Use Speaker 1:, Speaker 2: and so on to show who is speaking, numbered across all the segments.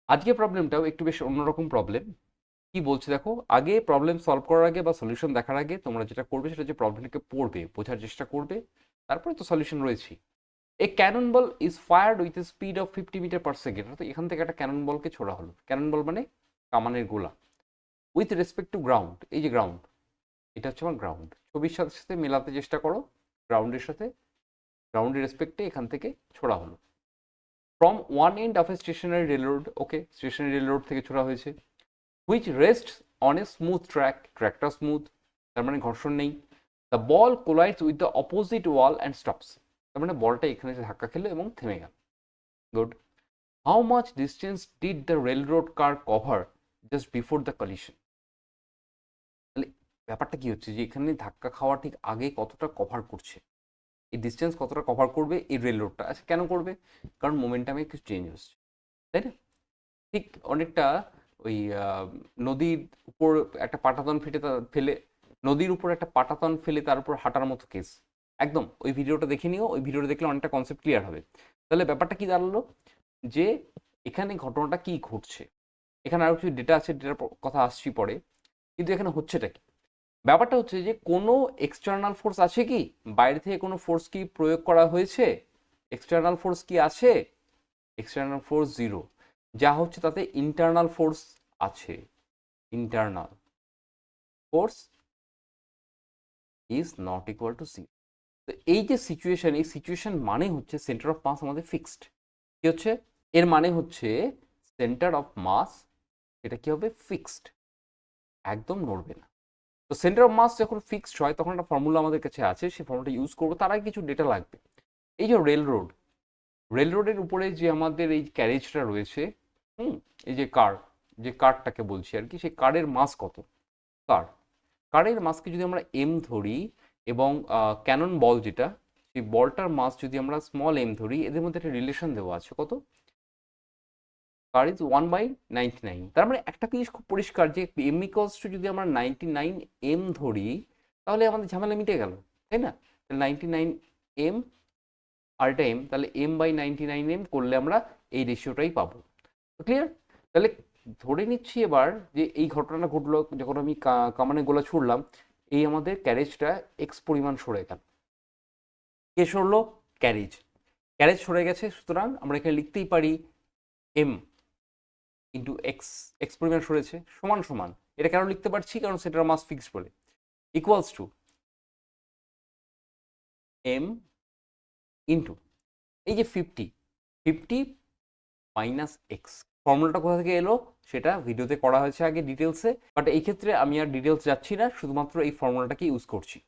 Speaker 1: আজকে প্রবলেমটাও একটু বেশ অন্যরকম প্রবলেম। কি বলছে দেখো, আগে প্রবলেম সলভ করার আগে বা সলিউশন দেখার আগে তোমরা যেটা করবে সেটা হচ্ছে প্রবলেমটাকে পড়বে, বোঝার চেষ্টা করবে, তারপরে তো সলিউশন রয়েছে। A cannon ball is fired with a speed of 50 metre per second. অর্থাৎ এখান থেকে একটা ক্যানন বলকে ছোড়া হলো। ক্যানন বল মানে কামানের গোলা। উইথ রেসপেক্ট টু গ্রাউন্ড, এই যে গ্রাউন্ড, এটা হচ্ছে আমার গ্রাউন্ড। ছবির সাথে সাথে মেলাতে চেষ্টা করো, গ্রাউন্ডের সাথে, গ্রাউন্ডের রেসপেক্টে এখান থেকে ছোড়া হলো। From one end of a stationary railroad, okay stationary railroad থেকে ছোড়া হয়েছে। Which rest on a smooth track, ট্র্যাকটা স্মুথ, তার মানে ঘর্ষণ নেই। The ball collides with the opposite wall and stops, তার মানে বলটা এখানে এসে ধাক্কা খেলো এবং থেমে গেল। Good. How much distance did the railroad car cover just before the collision. তাহলে ব্যাপারটা কি হচ্ছে যে এখানে ধাক্কা খাওয়া ঠিক আগে কতটা কভার করছে, এই ডিস্টেন্স কতটা কভার করবে এই রেল রোডটা। আচ্ছা কেন করবে? কারণ মোমেন্টামে কিছু চেঞ্জ হচ্ছে, তাই না? ঠিক অনেকটা ওই নদীর উপর একটা পাটাতন ফেলে, নদীর উপর একটা পাটাতন ফেলে তার উপর হাঁটার মতো কেস। একদম ওই ভিডিওটা দেখে নিও, ওই ভিডিওটা দেখলে অনেকটা কনসেপ্ট ক্লিয়ার হবে। তাহলে ব্যাপারটা কি দাঁড়ালো যে এখানে ঘটনাটা কি ঘটছে, এখানে আরো কিছু ডেটা আছে, ডেটার কথা আসছি পরে, কিন্তু এখানে হচ্ছেটা কি? ব্যাপারটা হচ্ছে যে কোনো এক্সটার্নাল ফোর্স আছে কি, বাইরে থেকে কোনো ফোর্স কি প্রয়োগ করা হয়েছে? এক্সটার্নাল ফোর্স কি আছে? External force zero. যা হচ্ছে তাতে ইন্টারনাল ফোর্স আছে। Internal force is not equal to zero. তো এই যে সিচুয়েশন, এই সিচুয়েশন মানে হচ্ছে সেন্টার অফ মাস আমাদের ফিক্সড। কি হচ্ছে? এর মানে হচ্ছে সেন্টার অফ মাস, এটা কি হবে? ফিক্সড, একদম নড়বে না। তো সেন্টার অফ মাস যখন ফিক্সড হয় তখন একটা ফর্মুলা আমাদের কাছে আছে, সেই ফর্মুলাটা ইউজ করবো। তার আগে কিছু ডেটা লাগবে। এই যে রেল রোড, রেল রোডের উপরে যে আমাদের এই ক্যারেজটা রয়েছে, এই যে কার, যে কারটাকে বলছি আর কি, সেই কারের মাস কত? কার, কারের মাসকে যদি আমরা এম ধরি এবং ক্যানন বল যেটা, সেই বলটার মাস যদি আমরা স্মল এম ধরি, এদের মধ্যে একটা রিলেশন দেওয়া আছে কত? Car is 1/99। তার মানে একটা জিনিস খুব পরিষ্কার যে এম ইকলস টু যদি আমরা 99 এম ধরি, তাহলে আমাদের ঝামেলা মিটে গেল, তাই না? 99 এম আর এটা এম, তাহলে m/99m করলে আমরা এই রেশিওটাই পাবো। ক্লিয়ার? তাহলে ধরে নিচ্ছি এবার যে এই ঘটনাটা ঘটলো যখন আমি কামানে গোলা ছুড়লাম, এই আমাদের ক্যারেজটা এক্স পরিমাণ সরে গেল। কে সরলো? ক্যারেজ। ক্যারেজ সরে গেছে, সুতরাং আমরা এখানে লিখতেই পারি এম ইন্টু এক্স, এক্স পরিমাণ সরেছে, সমান সমান, এটা কেন লিখতে পারছি? কারণ সেটার মাস ফিক্সড বলে, ইকুয়ালস টু এম ইন্টু এই যে 50, 50 মাইনাস এক্স। ফর্মুলাটা কোথা থেকে এলো সেটা ভিডিওতে করা হয়েছে আগে ডিটেলসে, বাট এই ক্ষেত্রে আমি আর ডিটেলস যাচ্ছি না, শুধুমাত্র এই ফর্মুলাটাকে ইউজ করছি।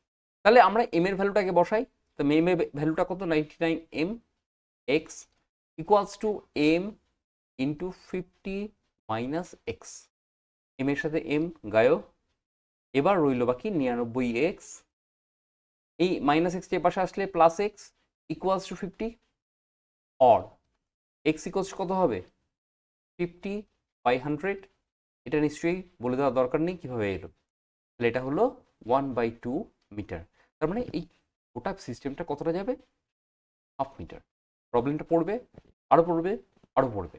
Speaker 1: তাহলে আমরা এম এর ভ্যালুটাকে বসাই। তো এম এর ভ্যালুটা কত? 99 M X equals to M into 50 minus X. M এর সাথে এম গায়ব, এবার রইল বাকি 99 এক্স। এই মাইনাস এক্স এর পাশে আসলে plus x equals two 50, or x equals কত হবে? 50/100। এটা নিশ্চয়ই বলে দেওয়ার দরকার নেই কীভাবে এলো। তাহলে এটা হলো 1/2 মিটার। তার মানে এই গোটা সিস্টেমটা কতটা যাবে? Half metre. প্রবলেমটা পড়বে, আরও পড়বে, আরও পড়বে।